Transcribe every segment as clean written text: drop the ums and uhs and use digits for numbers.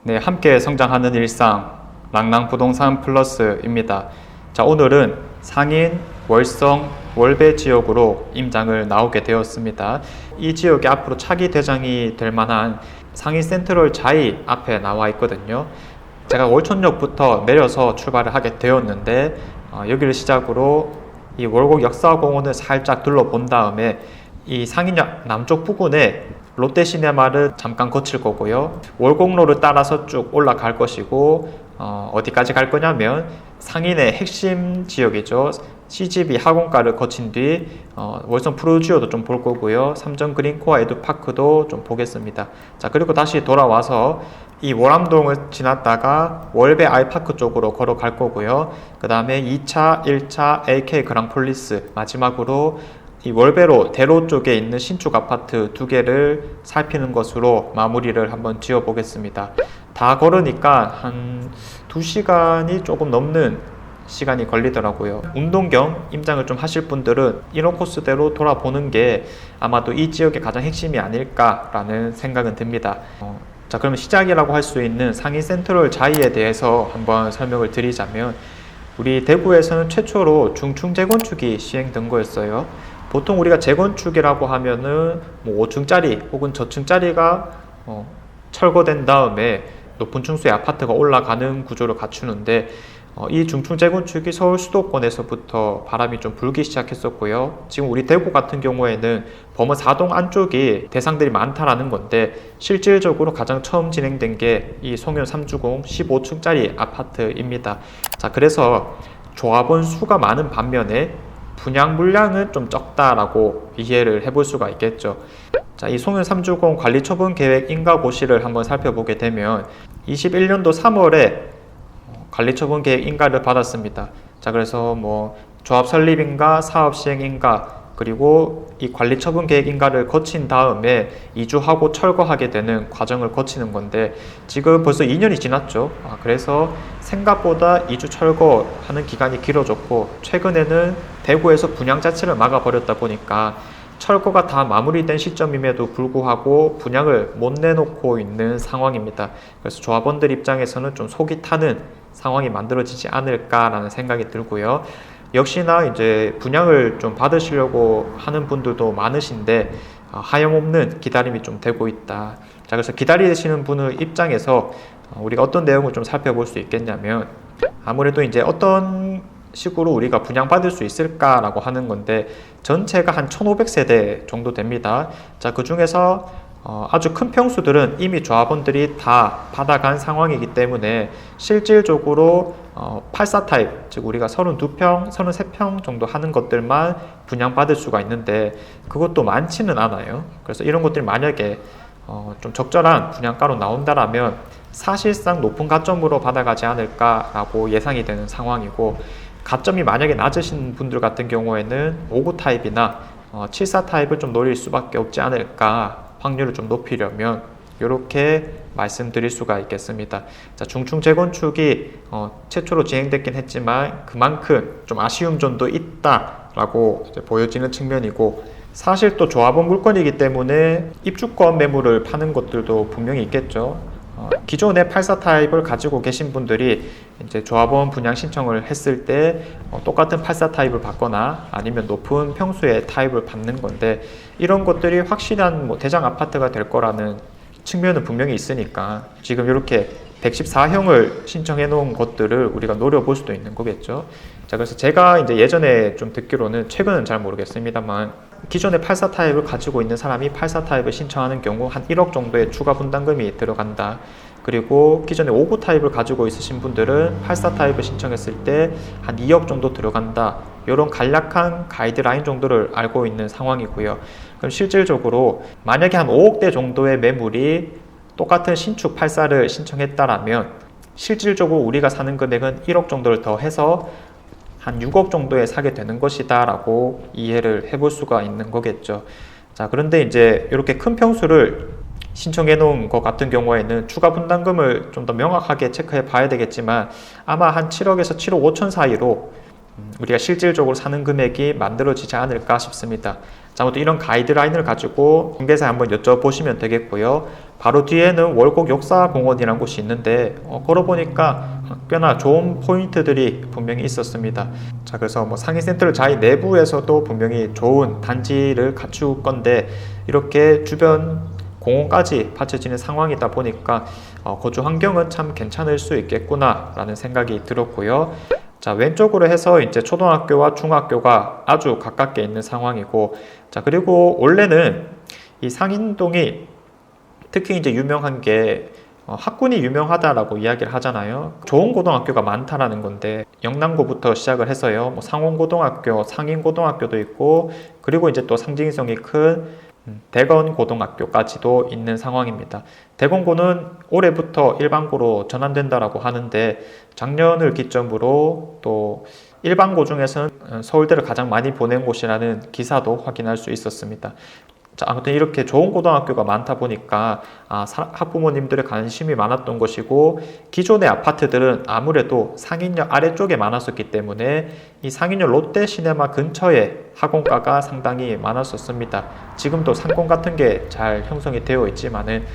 네, 함께 성장하는 일상 랑랑부동산 플러스입니다. 자, 오늘은 상인, 월성, 월배 지역으로 임장을 나오게 되었습니다. 이 지역이 앞으로 차기 대장이 될 만한 상인 센트럴 자이 앞에 나와 있거든요. 제가 월천역부터 내려서 출발을 하게 되었는데 여기를 시작으로 이 월곡 역사공원을 살짝 둘러본 다음에 이 상인역 남쪽 부근에 롯데시네마를 잠깐 거칠 거고요. 월곡로를 따라서 쭉 올라갈 것이고 어디까지 갈 거냐면 상인의 핵심 지역이죠. CGV 학원가를 거친 뒤 월성 프루지오도 좀 볼 거고요. 삼성 그린코어 에듀파크도 좀 보겠습니다. 자, 그리고 다시 돌아와서 이 월암동을 지났다가 월배 아이파크 쪽으로 걸어갈 거고요. 그 다음에 2차, 1차 AK 그랑폴리스, 마지막으로 이 월배로 대로 쪽에 있는 신축 아파트 2개를 살피는 것으로 마무리를 한번 지어 보겠습니다. 다 걸으니까 한 2시간이 조금 넘는 시간이 걸리더라고요. 운동 겸 임장을 좀 하실 분들은 이런 코스대로 돌아보는 게 아마도 이 지역의 가장 핵심이 아닐까라는 생각은 듭니다. 자, 그러면 시작이라고 할 수 있는 상인 센트럴 자이에 대해서 한번 설명을 드리자면, 우리 대구에서는 최초로 중층 재건축이 시행된 거였어요. 보통 우리가 재건축이라고 하면은 뭐 5층짜리 혹은 저층짜리가 철거된 다음에 높은 층수의 아파트가 올라가는 구조를 갖추는데, 이 중층 재건축이 서울 수도권에서부터 바람이 좀 불기 시작했었고요. 지금 우리 대구 같은 경우에는 범어 4동 안쪽이 대상들이 많다라는 건데, 실질적으로 가장 처음 진행된 게 이 송현 3주공 15층짜리 아파트입니다. 자, 그래서 조합원 수가 많은 반면에 분양 물량은 좀 적다라고 이해를 해볼 수가 있겠죠. 자, 이 송현 3주공 관리처분 계획 인가 고시를 한번 살펴보게 되면 21년도 3월에 관리처분 계획 인가를 받았습니다. 자, 그래서 뭐 조합 설립 인가, 사업 시행 인가, 그리고 이 관리처분 계획 인가를 거친 다음에 이주하고 철거하게 되는 과정을 거치는 건데, 지금 벌써 2년이 지났죠. 그래서 생각보다 이주 철거하는 기간이 길어졌고, 최근에는 대구에서 분양 자체를 막아버렸다 보니까 철거가 다 마무리된 시점임에도 불구하고 분양을 못 내놓고 있는 상황입니다. 그래서 조합원들 입장에서는 좀 속이 타는 상황이 만들어지지 않을까라는 생각이 들고요. 역시나 이제 분양을 좀 받으시려고 하는 분들도 많으신데 하염없는 기다림이 좀 되고 있다. 자, 그래서 기다리시는 분의 입장에서 우리가 어떤 내용을 좀 살펴볼 수 있겠냐면, 아무래도 이제 어떤 식으로 우리가 분양받을 수 있을까라고 하는 건데, 전체가 한 1500세대 정도 됩니다. 자, 그 중에서 아주 큰 평수들은 이미 조합원들이 다 받아간 상황이기 때문에 실질적으로 84 타입, 즉 우리가 32평, 33평 정도 하는 것들만 분양받을 수가 있는데, 그것도 많지는 않아요. 그래서 이런 것들이 만약에 좀 적절한 분양가로 나온다라면 사실상 높은 가점으로 받아가지 않을까라고 예상이 되는 상황이고, 가점이 만약에 낮으신 분들 같은 경우에는 59 타입이나 74 타입을 좀 노릴 수밖에 없지 않을까, 확률을 좀 높이려면 이렇게 말씀드릴 수가 있겠습니다. 자, 중층 재건축이 최초로 진행됐긴 했지만 그만큼 좀 아쉬운 점도 있다라고 보여지는 측면이고, 사실 또 조합원 물건이기 때문에 입주권 매물을 파는 것들도 분명히 있겠죠. 기존의 84 타입을 가지고 계신 분들이 이제 조합원 분양 신청을 했을 때 똑같은 84 타입을 받거나 아니면 높은 평수의 타입을 받는 건데, 이런 것들이 확실한 뭐 대장 아파트가 될 거라는 측면은 분명히 있으니까 지금 이렇게 114형을 신청해 놓은 것들을 우리가 노려볼 수도 있는 거겠죠. 자, 그래서 제가 이제 예전에 좀 듣기로는, 최근은 잘 모르겠습니다만, 기존의 84 타입을 가지고 있는 사람이 84 타입을 신청하는 경우 한 1억 정도의 추가 분담금이 들어간다. 그리고 기존에 59 타입을 가지고 있으신 분들은 84 타입을 신청했을 때 한 2억 정도 들어간다. 이런 간략한 가이드라인 정도를 알고 있는 상황이고요. 그럼 실질적으로 만약에 한 5억대 정도의 매물이 똑같은 신축 84를 신청했다라면 실질적으로 우리가 사는 금액은 1억 정도를 더 해서 한 6억 정도에 사게 되는 것이다 라고 이해를 해볼 수가 있는 거겠죠. 자, 그런데 이제 이렇게 큰 평수를 신청해 놓은 것 같은 경우에는 추가 분담금을 좀 더 명확하게 체크해 봐야 되겠지만, 아마 한 7억에서 7억 5천 사이로 우리가 실질적으로 사는 금액이 만들어지지 않을까 싶습니다. 자, 아무튼 이런 가이드라인을 가지고 중개사에 한번 여쭤보시면 되겠고요. 바로 뒤에는 월곡 역사공원이라는 곳이 있는데 걸어보니까 꽤나 좋은 포인트들이 분명히 있었습니다. 자, 그래서 뭐 상인센터를 자이 내부에서도 분명히 좋은 단지를 갖출 건데 이렇게 주변 공원까지 받쳐지는 상황이다 보니까 거주 환경은 참 괜찮을 수 있겠구나 라는 생각이 들었고요. 자, 왼쪽으로 해서 이제 초등학교와 중학교가 아주 가깝게 있는 상황이고, 자, 그리고 원래는 이 상인동이 특히 이제 유명한 게 학군이 유명하다라고 이야기를 하잖아요. 좋은 고등학교가 많다라는 건데 영남고부터 시작을 해서요. 뭐 상원고등학교, 상인고등학교도 있고 그리고 이제 또 상징성이 큰 대건고등학교까지도 있는 상황입니다. 대건고는 올해부터 일반고로 전환된다라고 하는데 작년을 기점으로 또 일반고 중에서는 서울대를 가장 많이 보낸 곳이라는 기사도 확인할 수 있었습니다. 자, 아무튼 이렇게 좋은 고등학교가 많다 보니까 학부모님들의 관심이 많았던 것이고, 기존의 아파트들은 아무래도 상인역 아래쪽에 많았었기 때문에 이 상인역 롯데시네마 근처에 학원가가 상당히 많았었습니다. 지금도 상권 같은 게 잘 형성이 되어 있지만은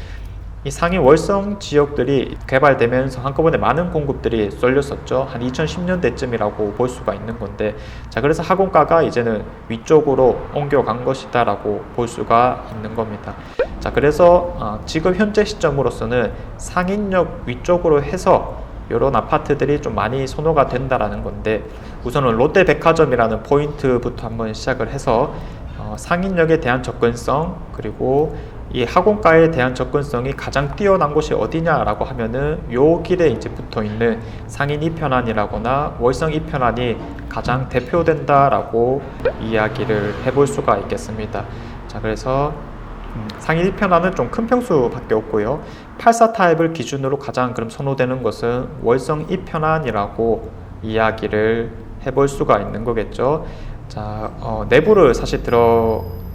이 상인 월성 지역들이 개발되면서 한꺼번에 많은 공급들이 쏠렸었죠. 한 2010년대쯤이라고 볼 수가 있는 건데, 자, 그래서 학원가가 이제는 위쪽으로 옮겨간 것이다 라고 볼 수가 있는 겁니다. 자, 그래서 지금 현재 시점으로서는 상인역 위쪽으로 해서 이런 아파트들이 좀 많이 선호가 된다라는 건데, 우선은 롯데백화점이라는 포인트부터 한번 시작을 해서 상인역에 대한 접근성, 그리고 이 학원가에 대한 접근성이 가장 뛰어난 곳이 어디냐라고 하면은 요 길에 이제 붙어 있는 상인 이편안이라거나 월성 이편안이 가장 대표된다라고 이야기를 해볼 수가 있겠습니다. 자, 그래서 상인 이편안은 좀 큰 평수밖에 없고요. 84 타입을 기준으로 가장 그럼 선호되는 것은 월성 이편안이라고 이야기를 해볼 수가 있는 거겠죠. 자, 내부를 사실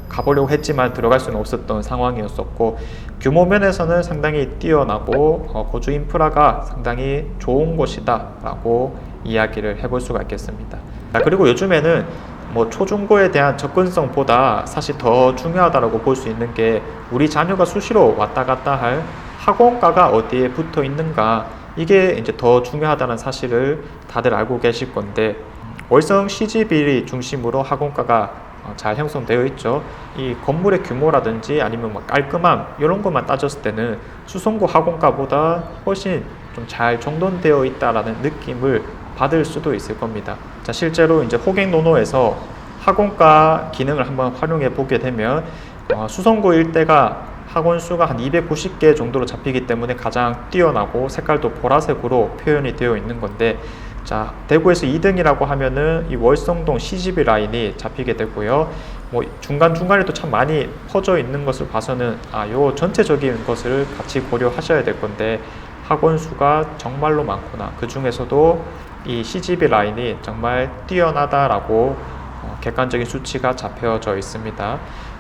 가보려고 했지만 들어갈 수는 없었던 상황이었었고, 규모 면에서는 상당히 뛰어나고 거주 인프라가 상당히 좋은 곳이다 라고 이야기를 해볼 수가 있겠습니다. 자, 그리고 요즘에는 뭐 초중고에 대한 접근성보다 사실 더 중요하다고 볼 수 있는 게 우리 자녀가 수시로 왔다 갔다 할 학원가가 어디에 붙어 있는가, 이게 이제 더 중요하다는 사실을 다들 알고 계실 건데, 월성 CG빌 중심으로 학원가가 잘 형성되어 있죠. 이 건물의 규모라든지 아니면 뭐 깔끔함 이런 것만 따졌을 때는 수성구 학원가보다 훨씬 좀 잘 정돈되어 있다라는 느낌을 받을 수도 있을 겁니다. 자, 실제로 이제 호갱노노에서 학원가 기능을 한번 활용해 보게 되면 수성구 일대가 학원 수가 한 290개 정도로 잡히기 때문에 가장 뛰어나고 색깔도 보라색으로 표현이 되어 있는 건데, 자, 대구에서 2등이라고 하면은 이 월성동 CGV 라인이 잡히게 되고요. 뭐 중간중간에도 참 많이 퍼져 있는 것을 봐서는 요 전체적인 것을 같이 고려하셔야 될 건데, 학원 수가 정말로 많구나. 그 중에서도 이 CGV 라인이 정말 뛰어나다라고 객관적인 수치가 잡혀져 있습니다.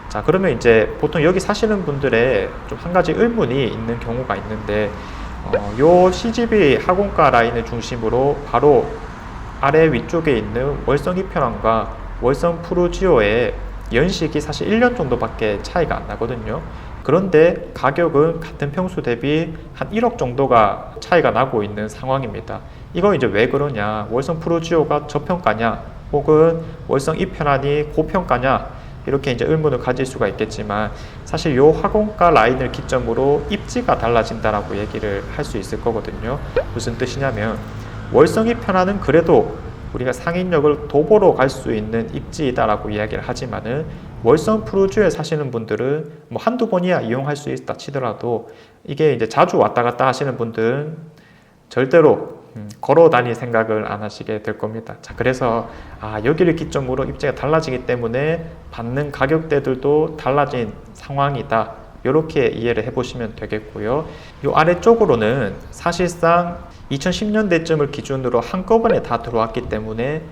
자, 그러면 이제 보통 여기 사시는 분들의 좀 한 가지 의문이 있는 경우가 있는데, 요 CGV 학원가 라인을 중심으로 바로 아래 위쪽에 있는 월성 이편안과 월성 푸르지오의 연식이 사실 1년 정도밖에 차이가 안 나거든요. 그런데 가격은 같은 평수 대비 한 1억 정도가 차이가 나고 있는 상황입니다. 이거 이제 왜 그러냐, 월성 푸르지오가 저평가냐, 혹은 월성 이편안이 고평가냐, 이렇게 이제 의문을 가질 수가 있겠지만, 사실 요 학원가 라인을 기점으로 입지가 달라진다라고 얘기를 할 수 있을 거거든요. 무슨 뜻이냐면, 월성 이편안은 그래도 우리가 상인역을 도보로 갈 수 있는 입지이다라고 이야기를 하지만은, 월성 푸르지오에 사시는 분들은 뭐 한두 번이야 이용할 수 있다 치더라도 이게 이제 자주 왔다 갔다 하시는 분들은 절대로 걸어 다닐 생각을 안 하시게 될 겁니다. 자, 그래서 여기를 기점으로 입지가 달라지기 때문에 받는 가격대들도 달라진 상황이다, 이렇게 이해를 해보시면 되겠고요. 이 아래쪽으로는 사실상 2010년대쯤을 기준으로 한꺼번에 다 들어왔기 때문에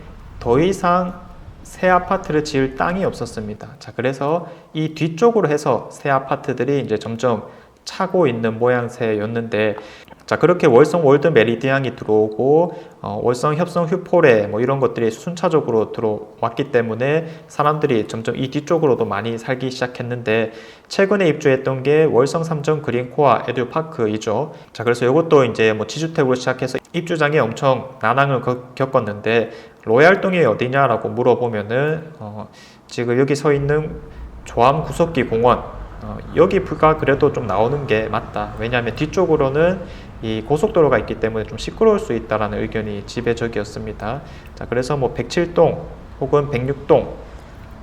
더 이상 새 아파트를 지을 땅이 없었습니다. 자, 그래서 이 뒤쪽으로 해서 새 아파트들이 이제 점점 차고 있는 모양새였는데, 자, 그렇게 월성 월드 메리디앙이 들어오고 월성 협성 휴포레 뭐 이런 것들이 순차적으로 들어왔기 때문에 사람들이 점점 이 뒤쪽으로도 많이 살기 시작했는데, 최근에 입주했던 게 월성 삼정 그린코아 에듀파크이죠. 자, 그래서 이것도 이제 뭐 지주택으로 시작해서 입주장에 엄청 난항을 겪었는데, 로얄동이 어디냐라고 물어보면은 지금 여기 서 있는 조암 구석기 공원, 여기가 그래도 좀 나오는 게 맞다. 왜냐하면 뒤쪽으로는 이 고속도로가 있기 때문에 좀 시끄러울 수 있다라는 의견이 지배적이었습니다. 자, 그래서 뭐 107동 혹은 106동,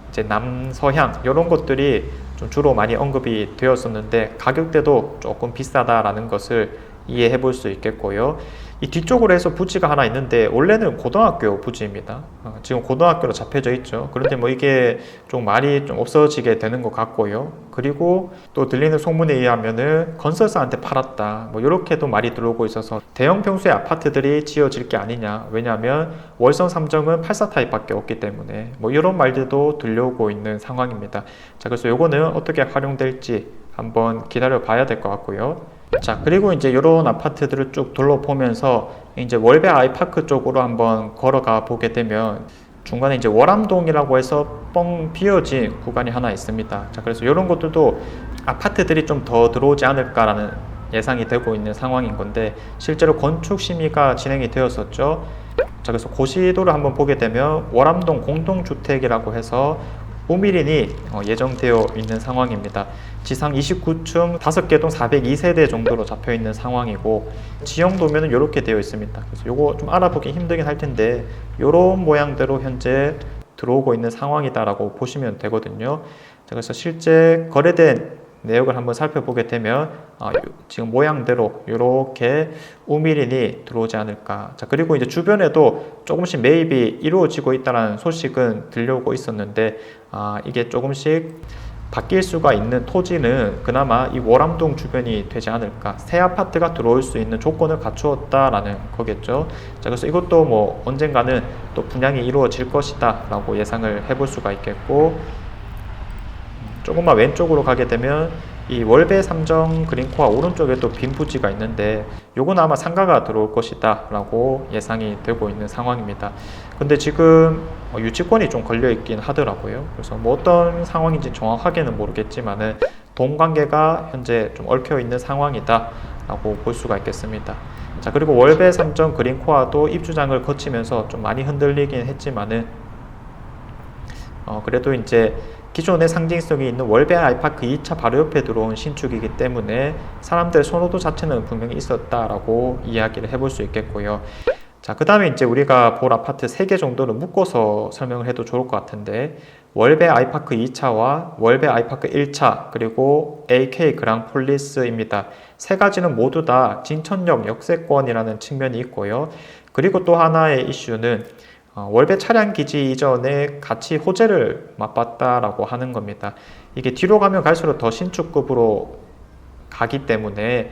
이제 남서향 이런 것들이 좀 주로 많이 언급이 되었었는데, 가격대도 조금 비싸다라는 것을 이해해 볼 수 있겠고요. 이 뒤쪽으로 해서 부지가 하나 있는데 원래는 고등학교 부지입니다. 지금 고등학교로 잡혀져 있죠. 그런데 뭐 이게 좀 말이 좀 없어지게 되는 것 같고요. 그리고 또 들리는 소문에 의하면은 건설사한테 팔았다, 뭐 이렇게도 말이 들어오고 있어서 대형 평수의 아파트들이 지어질 게 아니냐. 왜냐하면 월성 삼정은 84 타입밖에 없기 때문에, 뭐 이런 말들도 들려오고 있는 상황입니다. 자, 그래서 요거는 어떻게 활용될지 한번 기다려 봐야 될 것 같고요. 자, 그리고 이제 이런 아파트들을 쭉 둘러보면서 이제 월배 아이파크 쪽으로 한번 걸어가 보게 되면 중간에 이제 월암동이라고 해서 뻥 비어진 구간이 하나 있습니다. 자, 그래서 이런 것들도 아파트들이 좀 더 들어오지 않을까라는 예상이 되고 있는 상황인 건데, 실제로 건축 심의가 진행이 되었었죠. 자, 그래서 고시도를 한번 보게 되면 월암동 공동주택이라고 해서 우미린이 예정되어 있는 상황입니다. 지상 29층 5개 동 402세대 정도로 잡혀 있는 상황이고, 지형도면은 이렇게 되어 있습니다. 그래서 요거 좀 알아보기 힘들긴 할 텐데, 이런 모양대로 현재 들어오고 있는 상황이다라고 보시면 되거든요. 자, 그래서 실제 거래된 내역을 한번 살펴보게 되면 지금 모양대로 이렇게 우미린이 들어오지 않을까. 자, 그리고 이제 주변에도 조금씩 매입이 이루어지고 있다는 소식은 들려오고 있었는데, 이게 조금씩 바뀔 수가 있는 토지는 그나마 이 월암동 주변이 되지 않을까. 새 아파트가 들어올 수 있는 조건을 갖추었다라는 거겠죠. 자, 그래서 이것도 뭐 언젠가는 또 분양이 이루어질 것이다 라고 예상을 해볼 수가 있겠고, 조금만 왼쪽으로 가게 되면 이 월배 삼정 그린코아 오른쪽에 또 빈 부지가 있는데, 요건 아마 상가가 들어올 것이다 라고 예상이 되고 있는 상황입니다. 근데 지금 유치권이 좀 걸려 있긴 하더라고요. 그래서 뭐 어떤 상황인지 정확하게는 모르겠지만은 돈 관계가 현재 좀 얽혀 있는 상황이다 라고 볼 수가 있겠습니다. 자, 그리고 월배 삼정 그린코아도 입주장을 거치면서 좀 많이 흔들리긴 했지만은 그래도 이제 기존의 상징성이 있는 월배 아이파크 2차 바로 옆에 들어온 신축이기 때문에 사람들의 선호도 자체는 분명히 있었다라고 이야기를 해볼 수 있겠고요. 자, 그 다음에 이제 우리가 볼 아파트 3개 정도를 묶어서 설명을 해도 좋을 것 같은데, 월배 아이파크 2차와 월배 아이파크 1차 그리고 AK 그랑폴리스입니다. 세 가지는 모두 다 진천역 역세권이라는 측면이 있고요. 그리고 또 하나의 이슈는 월배 차량기지 이전에 같이 호재를 맛봤다라고 하는 겁니다. 이게 뒤로 가면 갈수록 더 신축급으로 가기 때문에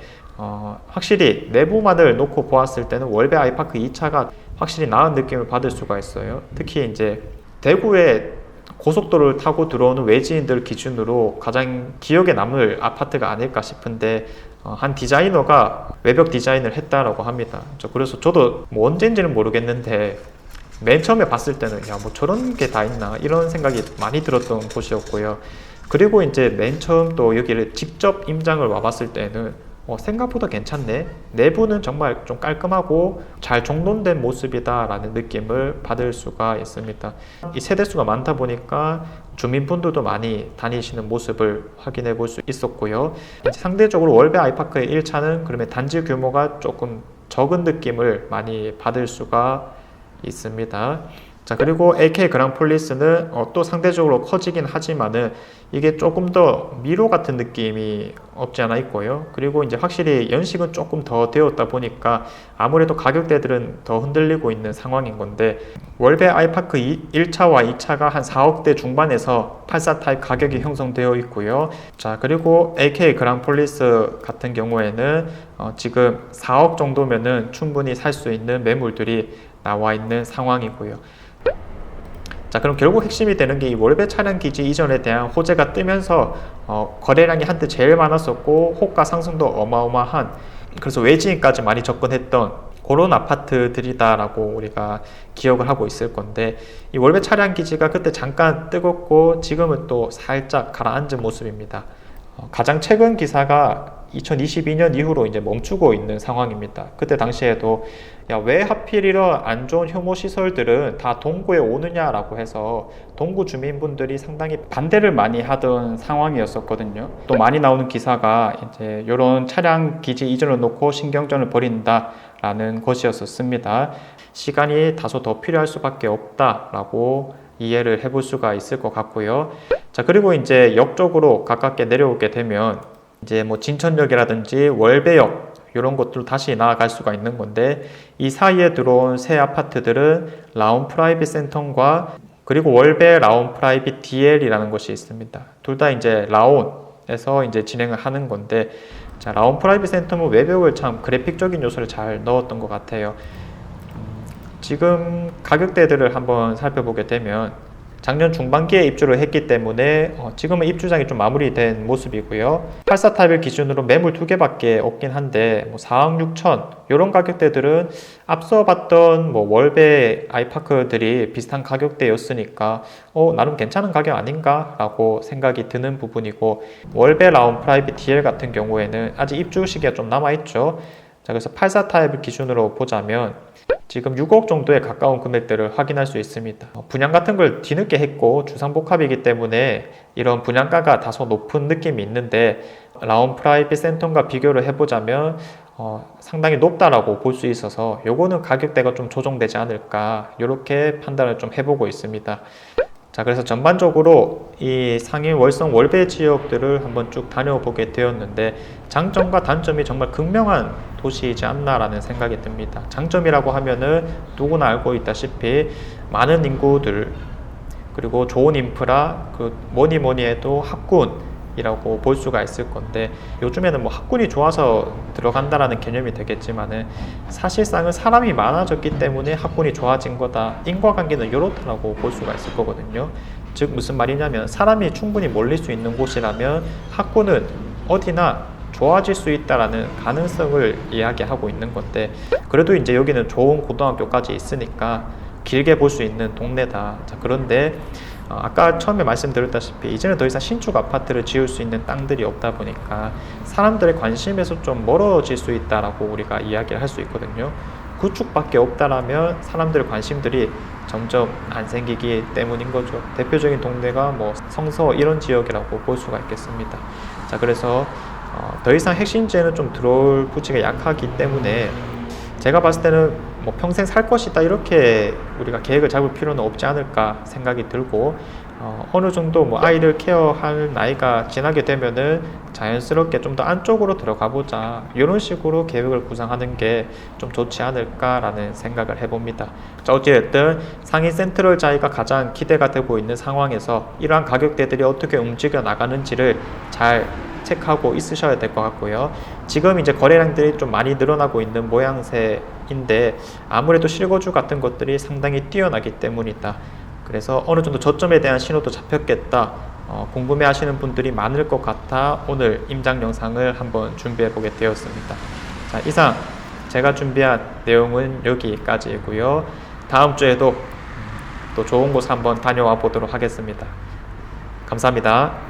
확실히 내부만을 놓고 보았을 때는 월배 아이파크 2차가 확실히 나은 느낌을 받을 수가 있어요. 특히 이제 대구에 고속도로를 타고 들어오는 외지인들 기준으로 가장 기억에 남을 아파트가 아닐까 싶은데, 한 디자이너가 외벽 디자인을 했다라고 합니다. 그래서 저도 뭐 언제인지는 모르겠는데 맨 처음에 봤을 때는 야, 뭐 저런 게 다 있나 이런 생각이 많이 들었던 곳이었고요. 그리고 이제 맨 처음 또 여기를 직접 임장을 와봤을 때는 생각보다 괜찮네, 내부는 정말 좀 깔끔하고 잘 정돈된 모습이다 라는 느낌을 받을 수가 있습니다. 이 세대수가 많다 보니까 주민분들도 많이 다니시는 모습을 확인해 볼 수 있었고요. 상대적으로 월배 아이파크의 1차는 그러면 단지 규모가 조금 적은 느낌을 많이 받을 수가 있습니다. 자, 그리고 AK 그랑폴리스는 또 상대적으로 커지긴 하지만은 이게 조금 더 미로 같은 느낌이 없지 않아 있고요. 그리고 이제 확실히 연식은 조금 더 되었다 보니까 아무래도 가격대들은 더 흔들리고 있는 상황인 건데, 월배 아이파크 1차와 2차가 한 4억대 중반에서 84 타입 가격이 형성되어 있고요. 자, 그리고 AK 그랑폴리스 같은 경우에는 지금 4억 정도면은 충분히 살 수 있는 매물들이 나와 있는 상황이고요. 자, 그럼 결국 핵심이 되는 게 이 월배 차량 기지 이전에 대한 호재가 뜨면서 거래량이 한때 제일 많았었고 호가 상승도 어마어마한 그래서 외지인까지 많이 접근했던 그런 아파트들이다라고 우리가 기억을 하고 있을 건데, 이 월배 차량 기지가 그때 잠깐 뜨겁고 지금은 또 살짝 가라앉은 모습입니다. 가장 최근 기사가 2022년 이후로 이제 멈추고 있는 상황입니다. 그때 당시에도 야, 왜 하필 이런 안 좋은 혐오 시설들은 다 동구에 오느냐라고 해서 동구 주민분들이 상당히 반대를 많이 하던 상황이었었거든요. 또 많이 나오는 기사가 이제 이런 차량 기지 이전을 놓고 신경전을 벌인다라는 것이었습니다. 시간이 다소 더 필요할 수밖에 없다라고 이해를 해볼 수가 있을 것 같고요. 자, 그리고 이제 역 쪽으로 가깝게 내려오게 되면 이제 뭐 진천역이라든지 월배역 이런 곳들로 다시 나아갈 수가 있는 건데, 이 사이에 들어온 새 아파트들은 라운 프라이빗 센텀과 그리고 월배 라운 프라이빗 DL이라는 것이 있습니다. 둘 다 이제 라온에서 이제 진행을 하는 건데, 자, 라운 프라이빗 센텀은 외벽을 참 그래픽적인 요소를 잘 넣었던 것 같아요. 지금 가격대들을 한번 살펴보게 되면 작년 중반기에 입주를 했기 때문에 지금은 입주장이 좀 마무리된 모습이고요. 84 타입을 기준으로 매물 2개밖에 없긴 한데 뭐 4억 6천 이런 가격대들은 앞서 봤던 뭐 월배 아이파크들이 비슷한 가격대였으니까 나름 괜찮은 가격 아닌가 라고 생각이 드는 부분이고, 월배 라운 프라이빗 DL 같은 경우에는 아직 입주 시기가 좀 남아있죠. 자, 그래서 84 타입을 기준으로 보자면 지금 6억 정도에 가까운 금액들을 확인할 수 있습니다. 분양 같은 걸 뒤늦게 했고 주상복합이기 때문에 이런 분양가가 다소 높은 느낌이 있는데, 라운 프라이빗 센텀과 비교를 해보자면 상당히 높다라고 볼 수 있어서 요거는 가격대가 좀 조정되지 않을까 이렇게 판단을 좀 해보고 있습니다. 자, 그래서 전반적으로 이 상인 월성 월배 지역들을 한번 쭉 다녀보게 되었는데, 장점과 단점이 정말 극명한 도시이지 않나라는 생각이 듭니다. 장점이라고 하면은 누구나 알고 있다시피 많은 인구들, 그리고 좋은 인프라, 뭐니 해도 학군이라고 볼 수가 있을 건데, 요즘에는 뭐 학군이 좋아서 들어간다라는 개념이 되겠지만은 사실상은 사람이 많아졌기 때문에 학군이 좋아진 거다, 인과관계는 이렇다라고 볼 수가 있을 거거든요. 즉 무슨 말이냐면, 사람이 충분히 몰릴 수 있는 곳이라면 학군은 어디나 좋아질 수 있다라는 가능성을 이야기하고 있는 건데, 그래도 이제 여기는 좋은 고등학교까지 있으니까 길게 볼 수 있는 동네다. 자, 그런데 아까 처음에 말씀드렸다시피 이제는 더 이상 신축 아파트를 지을 수 있는 땅들이 없다 보니까 사람들의 관심에서 좀 멀어질 수 있다라고 우리가 이야기를 할 수 있거든요. 구축밖에 없다라면 사람들의 관심들이 점점 안 생기기 때문인 거죠. 대표적인 동네가 뭐 성서 이런 지역이라고 볼 수가 있겠습니다. 자, 그래서 더 이상 핵심지에는 좀 들어올 부지가 약하기 때문에 제가 봤을 때는 뭐 평생 살 것이다 이렇게 우리가 계획을 잡을 필요는 없지 않을까 생각이 들고, 어느 정도 뭐 아이를 케어할 나이가 지나게 되면은 자연스럽게 좀 더 안쪽으로 들어가 보자 이런 식으로 계획을 구상하는 게 좀 좋지 않을까라는 생각을 해봅니다. 자, 어찌됐든 상인 센트럴 자이가 가장 기대가 되고 있는 상황에서 이러한 가격대들이 어떻게 움직여 나가는지를 잘 체크하고 있으셔야 될 것 같고요. 지금 이제 거래량들이 좀 많이 늘어나고 있는 모양새인데 아무래도 실거주 같은 것들이 상당히 뛰어나기 때문이다. 그래서 어느 정도 저점에 대한 신호도 잡혔겠다, 궁금해 하시는 분들이 많을 것 같아 오늘 임장 영상을 한번 준비해 보게 되었습니다. 자, 이상 제가 준비한 내용은 여기까지이고요. 다음 주에도 또 좋은 곳 한번 다녀와 보도록 하겠습니다. 감사합니다.